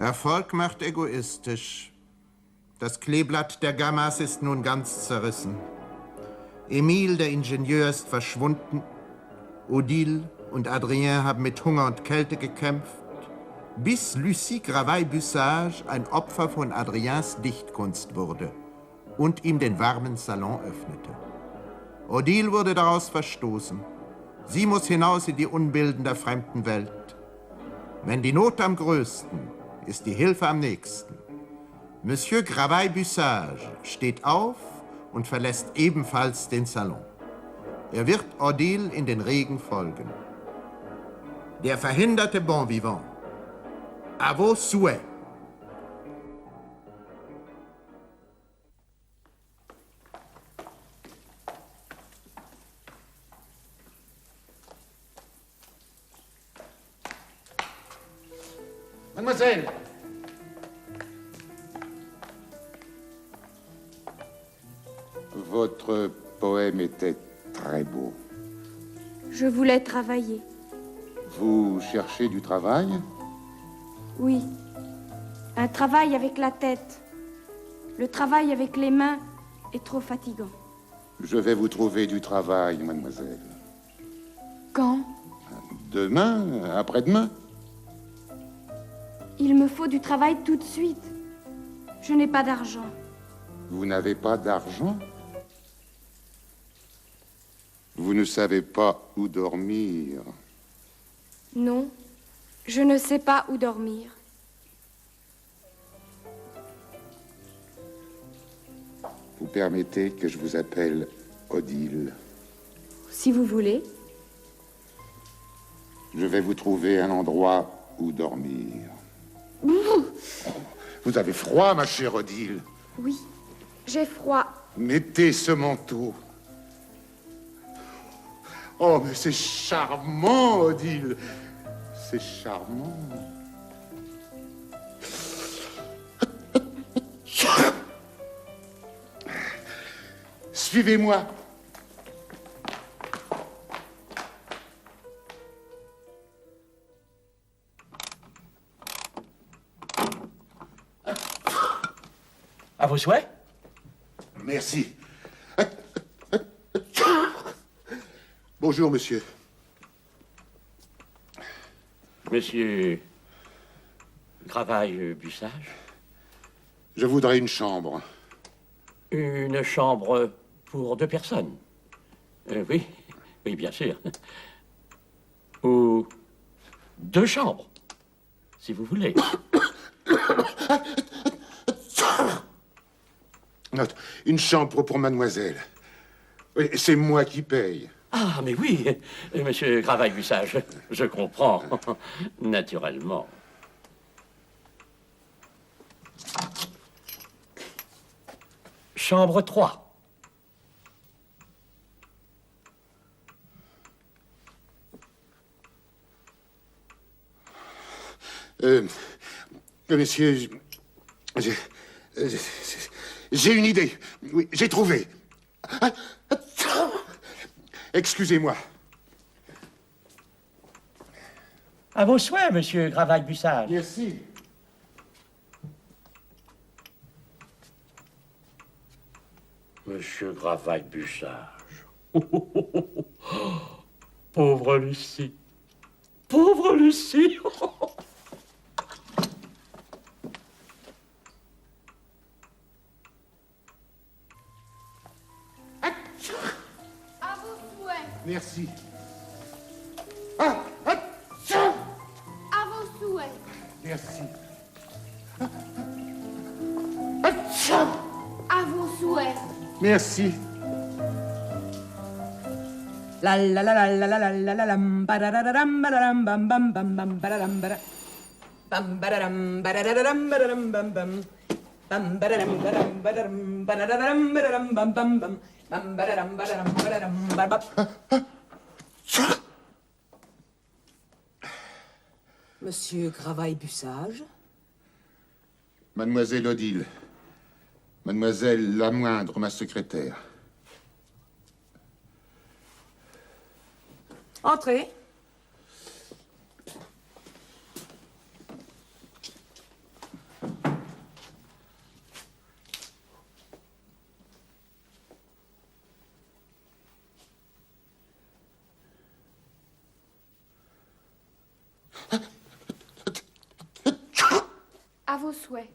Erfolg macht egoistisch. Das Kleeblatt der Gammas ist nun ganz zerrissen. Emile, der Ingenieur, ist verschwunden. Odile und Adrien haben mit Hunger und Kälte gekämpft, bis Lucie Gravaille-Bussage ein Opfer von Adriens Dichtkunst wurde und ihm den warmen Salon öffnete. Odile wurde daraus verstoßen. Sie muss hinaus in die Unbilden der fremden Welt. Wenn die Not am größten, ist die Hilfe am nächsten. Monsieur Gravaille-Bussage steht auf und verlässt ebenfalls den Salon. Er wird Odile in den Regen folgen. Der verhinderte Bonvivant. À vos souhaits. Mademoiselle! Votre poème était très beau. Je voulais travailler. Vous cherchez du travail? Oui. Un travail avec la tête. Le travail avec les mains est trop fatigant. Je vais vous trouver du travail, mademoiselle. Quand? Demain, après-demain. Il me faut du travail tout de suite. Je n'ai pas d'argent. Vous n'avez pas d'argent? Vous ne savez pas où dormir. Non, je ne sais pas où dormir. Vous permettez que je vous appelle Odile? Si vous voulez. Je vais vous trouver un endroit où dormir. Vous avez froid, ma chère Odile? Oui, j'ai froid. Mettez ce manteau. Oh, mais c'est charmant, Odile. C'est charmant. Suivez-moi. À vos souhaits? Merci. Bonjour, monsieur. Monsieur Gravaille-Bussage? Je voudrais une chambre. Une chambre pour 2 personnes? Oui, oui, bien sûr. Ou 2 chambres, si vous voulez. Note, une chambre pour mademoiselle. Oui, c'est moi qui paye. Ah, mais oui, monsieur Gravaille-Bussage, je comprends, naturellement. Chambre 3. Monsieur, j'ai une idée. Oui, j'ai trouvé. Excusez-moi. À vos souhaits, monsieur Gravaille-Bussage. Merci. Monsieur Gravaille-Bussage. Pauvre Lucie. Pauvre Lucie. À vos souhaits. Merci. À vos souhaits. Merci. À vos souhaits. Merci. La la la la la la la la la lam badadaram badaram bam bam bam bam badaram bada bam badaram badadaram badaram bam bam bam badaram badaram badaram badadaram badaram bam bam bam bam badaram badaram badaram bam. Monsieur Gravaille-Bussage? Mademoiselle Odile. Mademoiselle la moindre, ma secrétaire. Entrez. À vos souhaits.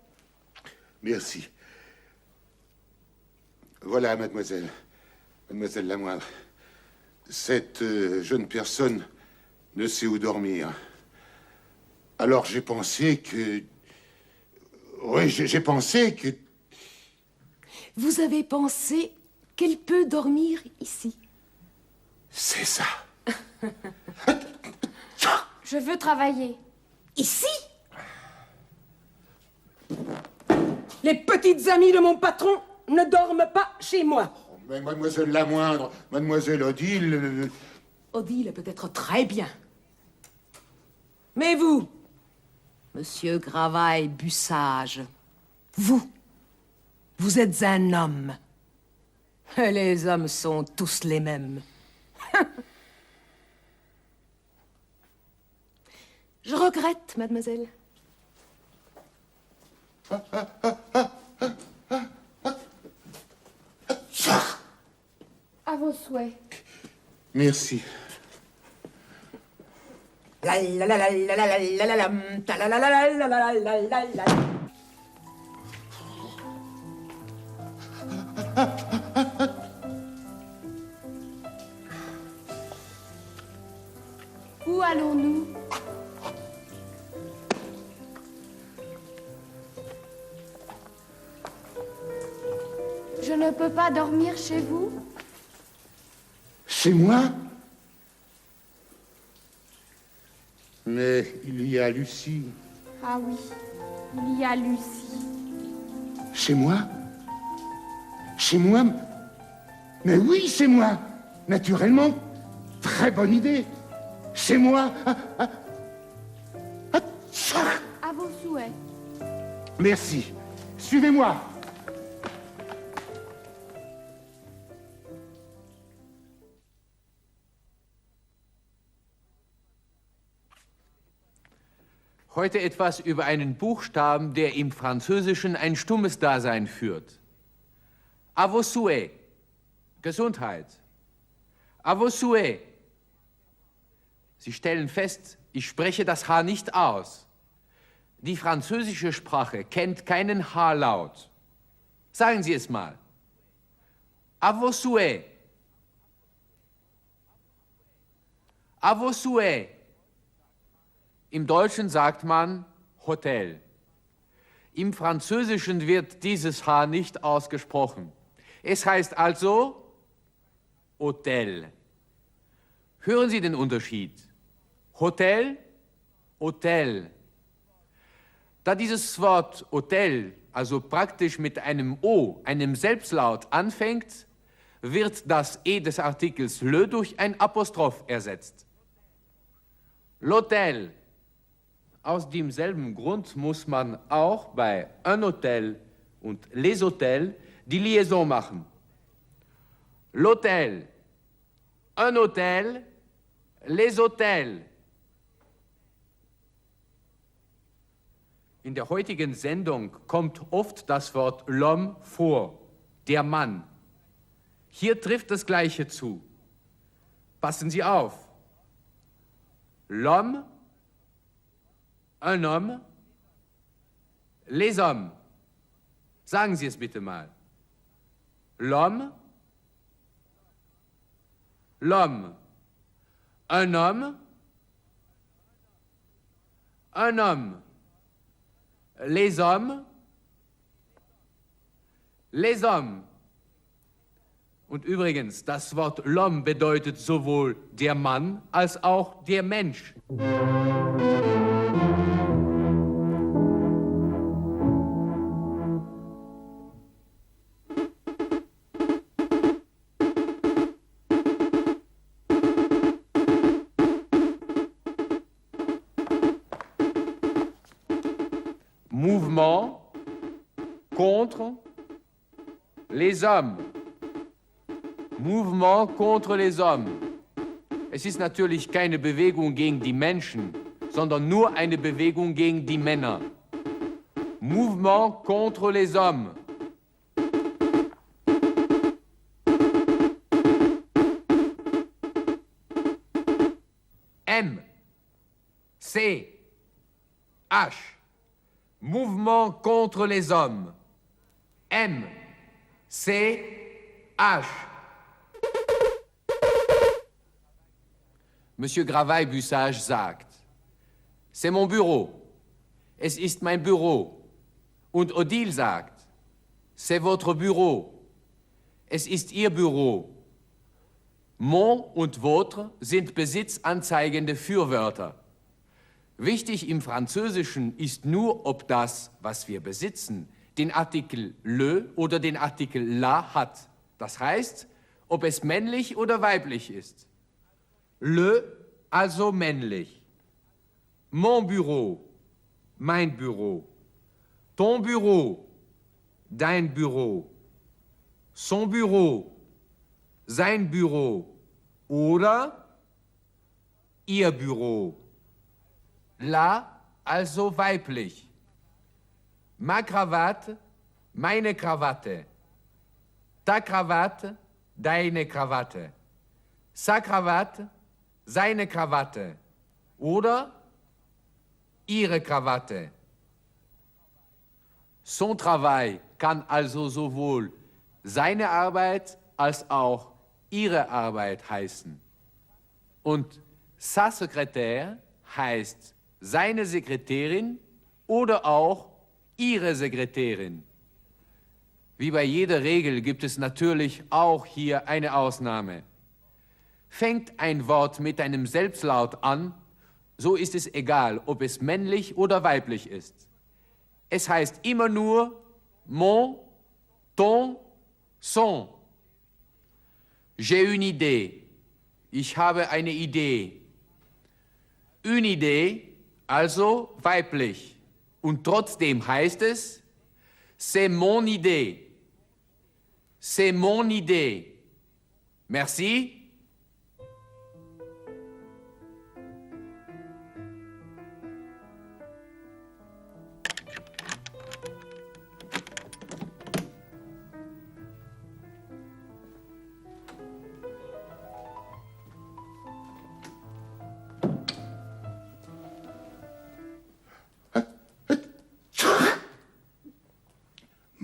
Merci. Voilà, mademoiselle. Mademoiselle la moindre. Cette jeune personne ne sait où dormir. Alors j'ai pensé que... Oui, j'ai pensé que... Vous avez pensé qu'elle peut dormir ici? C'est ça. Je veux travailler. Ici? Les petites amies de mon patron ne dorment pas chez moi. Oh, mais mademoiselle la moindre, mademoiselle Odile... Odile peut être très bien. Mais vous, monsieur Gravaille-Bussage, vous êtes un homme. Les hommes sont tous les mêmes. Je regrette, mademoiselle. À vos souhaits. Merci. La la la la la la la la la lam, ta la la la la la la la la la. Où allons-nous? Je ne peux pas dormir chez vous? Chez moi? Mais il y a Lucie. Ah oui, il y a Lucie. Chez moi? Chez moi? Mais oui, chez moi. Naturellement. Très bonne idée. Chez moi. À vos souhaits. Merci. Suivez-moi. Heute etwas über einen Buchstaben, der im Französischen ein stummes Dasein führt. À vos souhaits. Gesundheit. À vos souhaits. Sie stellen fest, ich spreche das H nicht aus. Die französische Sprache kennt keinen H-Laut. Sagen Sie es mal. À vos souhaits. À vos souhaits. Im Deutschen sagt man Hotel. Im Französischen wird dieses H nicht ausgesprochen. Es heißt also Hotel. Hören Sie den Unterschied? Hotel, Hotel. Da dieses Wort Hotel also praktisch mit einem O, einem Selbstlaut anfängt, wird das E des Artikels le durch ein Apostroph ersetzt. L'Hôtel. Aus demselben Grund muss man auch bei un Hôtel und les Hôtels die Liaison machen. L'Hôtel, un Hôtel, les Hôtels. In der heutigen Sendung kommt oft das Wort l'homme vor, der Mann. Hier trifft das Gleiche zu. Passen Sie auf. L'homme, un homme, les hommes. Sagen Sie es bitte mal. L'homme, l'homme, un homme, un homme, les hommes, les hommes. Und übrigens, das Wort l'homme bedeutet sowohl der Mann als auch der Mensch. Mouvement contre les hommes. Mouvement contre les hommes. Es ist natürlich keine Bewegung gegen die Menschen, sondern nur eine Bewegung gegen die Männer. Mouvement contre les hommes. M. C. H. Mouvement contre les hommes. M. C. H. Monsieur Gravaille-Bussage sagt, c'est mon Büro. Es ist mein Büro. Und Odile sagt, c'est votre Büro. Es ist Ihr Büro. Mon und votre sind besitzanzeigende Fürwörter. Wichtig im Französischen ist nur, ob das, was wir besitzen, den Artikel le oder den Artikel la hat. Das heißt, ob es männlich oder weiblich ist. Le, also männlich. Mon Büro, mein Büro. Ton Büro, dein Büro. Son Büro, sein Büro. Oder ihr Büro. La, also weiblich. Ma Krawatte, meine Krawatte. Ta Krawatte, deine Krawatte. Sa Krawatte, seine Krawatte. Oder ihre Krawatte. Son Travail kann also sowohl seine Arbeit als auch ihre Arbeit heißen. Und sa Secrétaire heißt seine Sekretärin oder auch ihre Sekretärin. Wie bei jeder Regel gibt es natürlich auch hier eine Ausnahme. Fängt ein Wort mit einem Selbstlaut an, so ist es egal, ob es männlich oder weiblich ist. Es heißt immer nur mon, ton, son. J'ai une idée. Ich habe eine Idee. Une idée, also weiblich. Und trotzdem heißt es, c'est mon idée. C'est mon idée. Merci.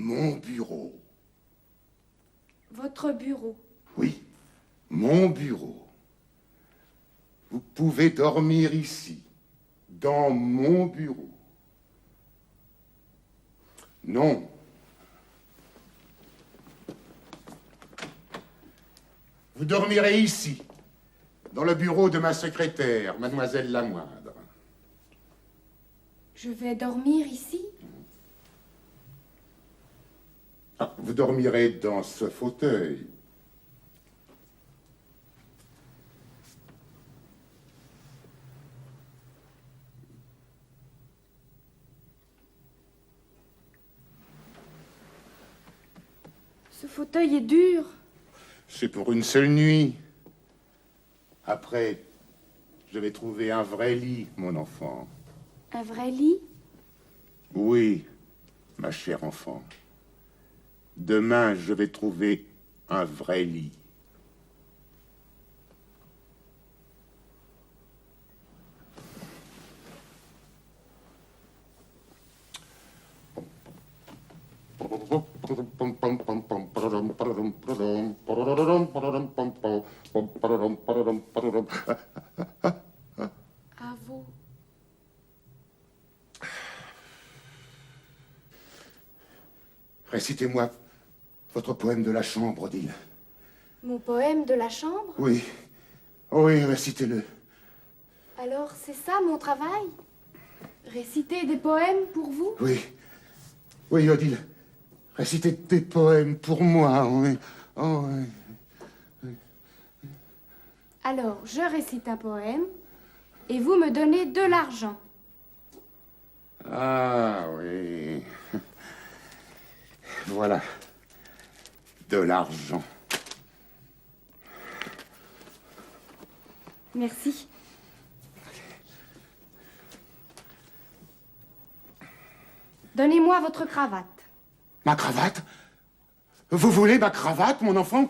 Mon bureau. Votre bureau. Oui, mon bureau. Vous pouvez dormir ici, dans mon bureau. Non. Vous dormirez ici, dans le bureau de ma secrétaire, mademoiselle Lamoindre. Je vais dormir ici? Ah, vous dormirez dans ce fauteuil. Ce fauteuil est dur. C'est pour une seule nuit. Après, je vais trouver un vrai lit, mon enfant. Un vrai lit? Oui, ma chère enfant. Demain, je vais trouver un vrai lit. À vous. Récitez-moi votre poème de la chambre, Odile. Mon poème de la chambre? Oui. Oui, récitez-le. Alors, c'est ça mon travail? Réciter des poèmes pour vous? Oui. Oui, Odile. Récitez des poèmes pour moi, oui. Oh, oui. Alors, je récite un poème et vous me donnez de l'argent. Ah, oui. Voilà. De l'argent. Merci. Donnez-moi votre cravate. Ma cravate? Vous voulez ma cravate, mon enfant?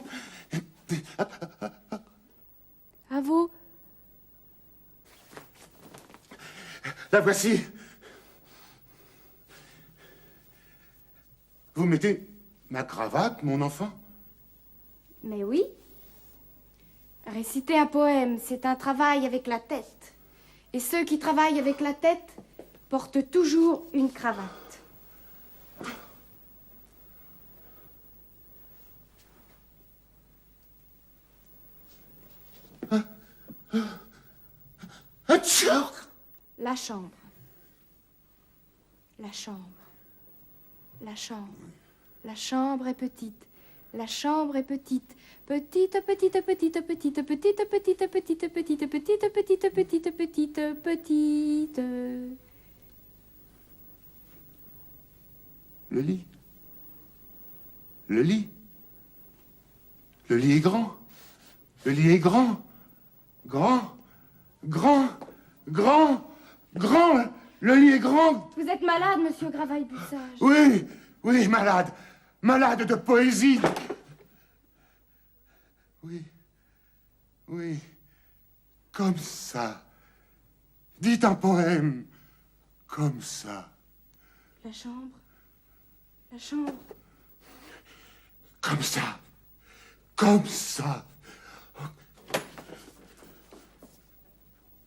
À vous. La voici. Vous mettez ma cravate, mon enfant? Mais oui. Réciter un poème, c'est un travail avec la tête. Et ceux qui travaillent avec la tête portent toujours une cravate. La chambre. La chambre. La chambre. La chambre est petite. La chambre est petite. Petite, petite, petite, petite, petite, petite, petite, petite, petite, petite, petite, petite, petite. Le lit. Le lit. Le lit est grand. Le lit est grand. Grand. Grand. Grand. Grand. Le lit est grand. Vous êtes malade, monsieur Gravaille-Bussage. Oui. Oui, malade. Malade de poésie. Oui. Oui. Comme ça. Dites un poème. Comme ça. La chambre. La chambre. Comme ça. Comme ça.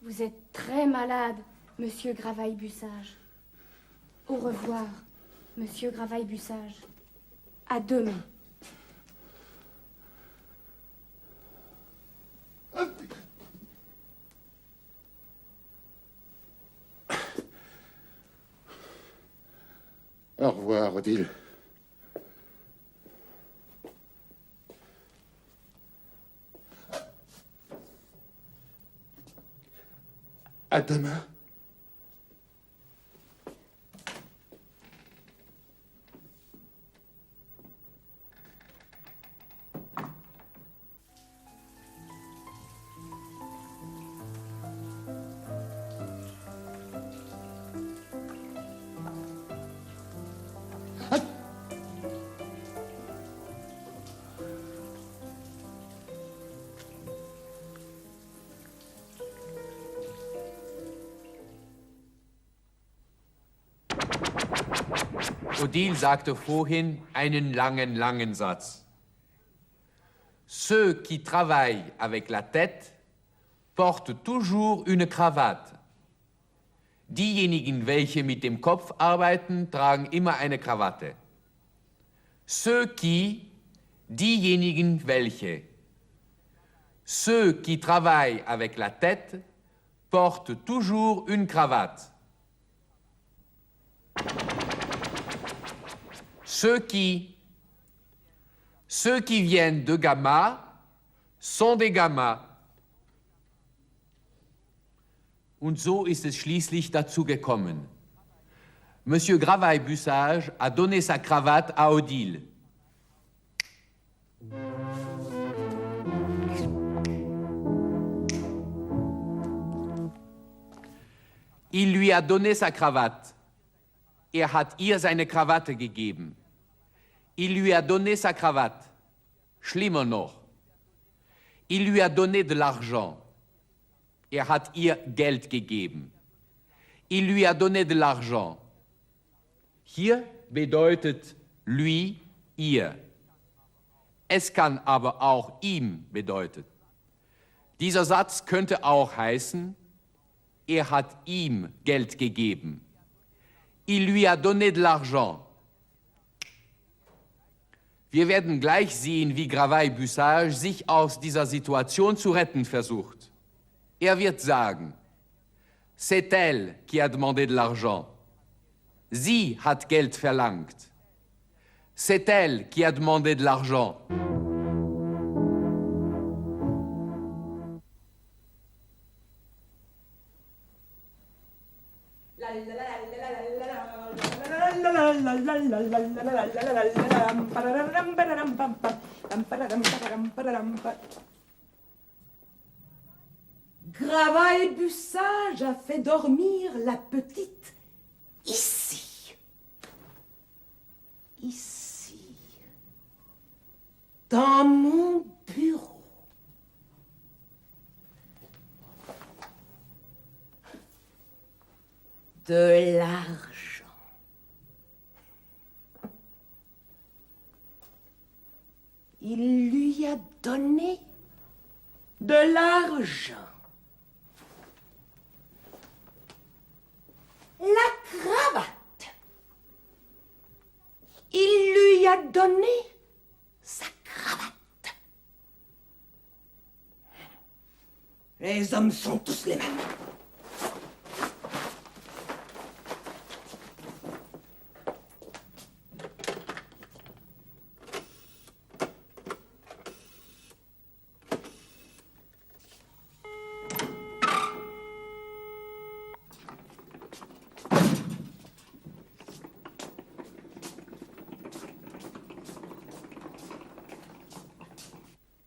Vous êtes très malade, monsieur Gravaille-Bussage. Au revoir, monsieur Gravaille-Bussage. À demain. Au revoir, Odile. À demain. Odile sagte vorhin einen langen, langen Satz. Ceux qui travaillent avec la tête portent toujours une Krawatte. Diejenigen, welche mit dem Kopf arbeiten, tragen immer eine Krawatte. Ceux qui, diejenigen, welche. Ceux qui travaillent avec la tête portent toujours une cravate. Ceux qui viennent de Gamma sont des Gamma. Und so ist es schließlich dazu gekommen. Monsieur Gravaille-Bussage a donné sa cravate à Odile. Il lui a donné sa cravate. Hat ihr seine Krawatte gegeben. Il lui a donné sa cravate. Schlimmer noch. Il lui a donné de l'argent. Hat ihr Geld gegeben. Il lui a donné de l'argent. Hier bedeutet lui, ihr. Es kann aber auch ihm bedeuten. Dieser Satz könnte auch heißen, hat ihm Geld gegeben. Il lui a donné de l'argent. Wir werden gleich sehen, wie Gravaille-Bussage sich aus dieser Situation zu retten versucht. Er wird sagen, c'est elle qui a demandé de l'argent. Sie hat Geld verlangt. C'est elle qui a demandé de l'argent. Gravaille-Bussage a fait dormir la petite ici. Ici. Dans mon bureau. De l'argent. Il lui a donné de l'argent. La cravate. Il lui a donné sa cravate. Les hommes sont tous les mêmes.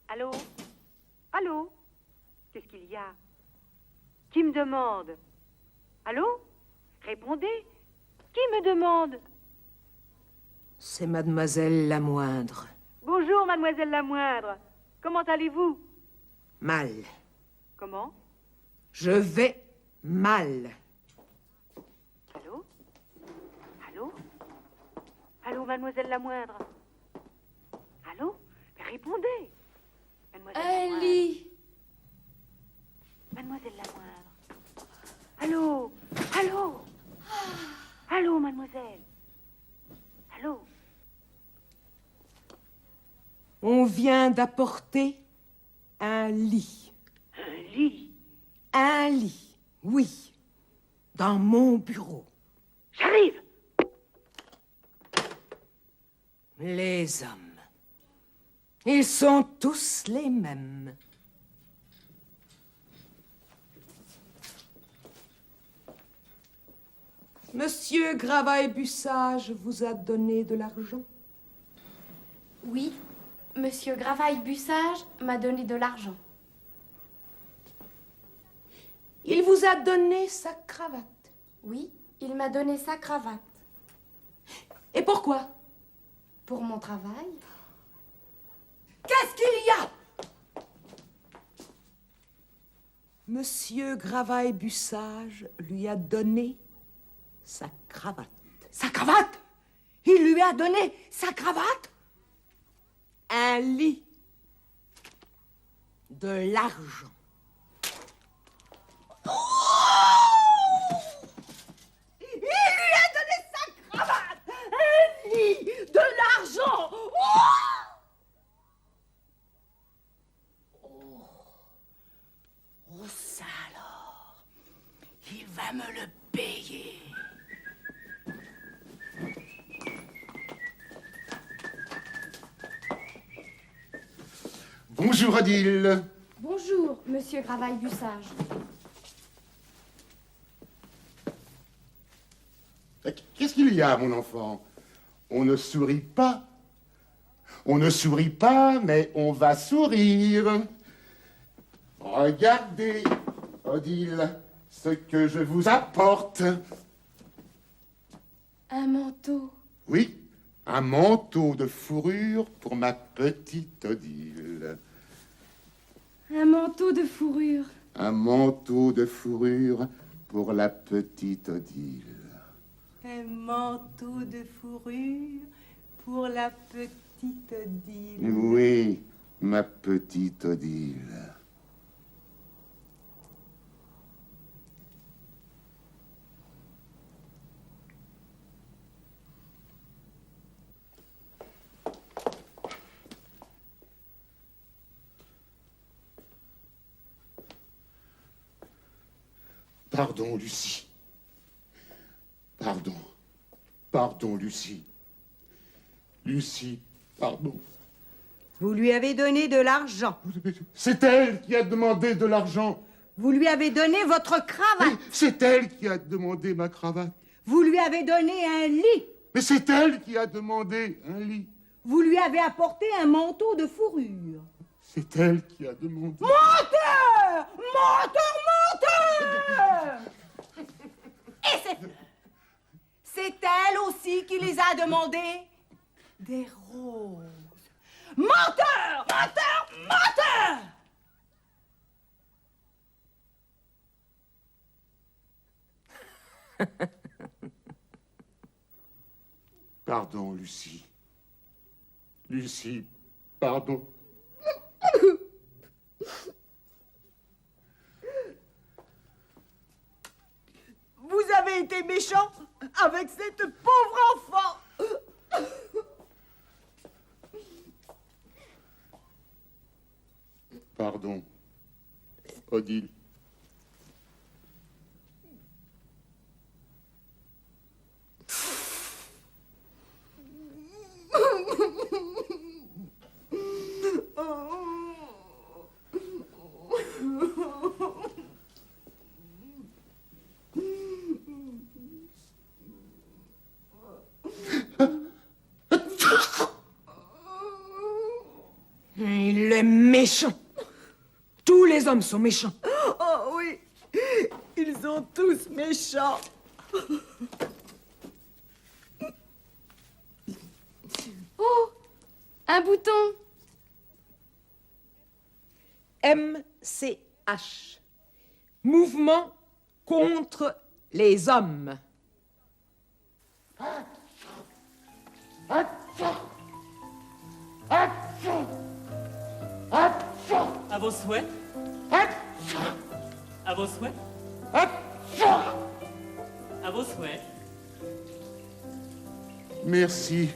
Allô? Allô? Qu'est-ce qu'il y a? Qui me demande? Allô? Répondez. Qui me demande? C'est mademoiselle la moindre. Bonjour, mademoiselle la moindre. Comment allez-vous? Mal. Comment? Je vais mal. Allô? Allô? Allô, mademoiselle la moindre? Allô? Mais répondez. Mademoiselle la Un moindre. lit. Mademoiselle la moindre. Allô? Allô? Allô, mademoiselle? Allô? On vient d'apporter un lit. Un lit? Un lit, oui. Dans mon bureau. J'arrive! Les hommes. Ils sont tous les mêmes. Monsieur Gravaille-Bussage vous a donné de l'argent? Oui, Monsieur Gravaille-Bussage m'a donné de l'argent. Il vous a donné sa cravate. Oui, il m'a donné sa cravate. Et pourquoi? Pour mon travail. Qu'est-ce qu'il y a? Monsieur Gravaille-Bussage lui a donné sa cravate. Sa cravate? Il lui a donné sa cravate? Un lit. De l'argent. Il lui a donné sa cravate! Un lit! De l'argent! Oh, ça alors! Il va me le payer. Bonjour, Odile. Bonjour, Monsieur Gravaille-Bussage. Qu'est-ce qu'il y a, mon enfant? On ne sourit pas. On ne sourit pas, mais on va sourire. Regardez, Odile, ce que je vous apporte. Un manteau. Oui, un manteau de fourrure pour ma petite Odile. Un manteau de fourrure. Un manteau de fourrure pour la petite Odile. Un manteau de fourrure pour la petite Odile. Oui, ma petite Odile. Pardon, Lucie. Pardon. Pardon, Lucie. Lucie, pardon. Vous lui avez donné de l'argent. C'est elle qui a demandé de l'argent. Vous lui avez donné votre cravate. Oui, c'est elle qui a demandé ma cravate. Vous lui avez donné un lit. Mais c'est elle qui a demandé un lit. Vous lui avez apporté un manteau de fourrure. C'est elle qui a demandé... Menteur! Menteur! Et ces fleurs, c'est elle aussi qui les a demandées. Des roses. Menteur! Menteur! Menteur! Pardon, Lucie. Lucie, pardon. Vous avez été méchant avec cette pauvre enfant. Pardon, Odile. Il est méchant. Tous les hommes sont méchants. Oh oui, ils sont tous méchants. Oh, un bouton. MCH. Mouvement contre les hommes. À vos souhaits. À vos souhaits. À vos souhaits. Merci.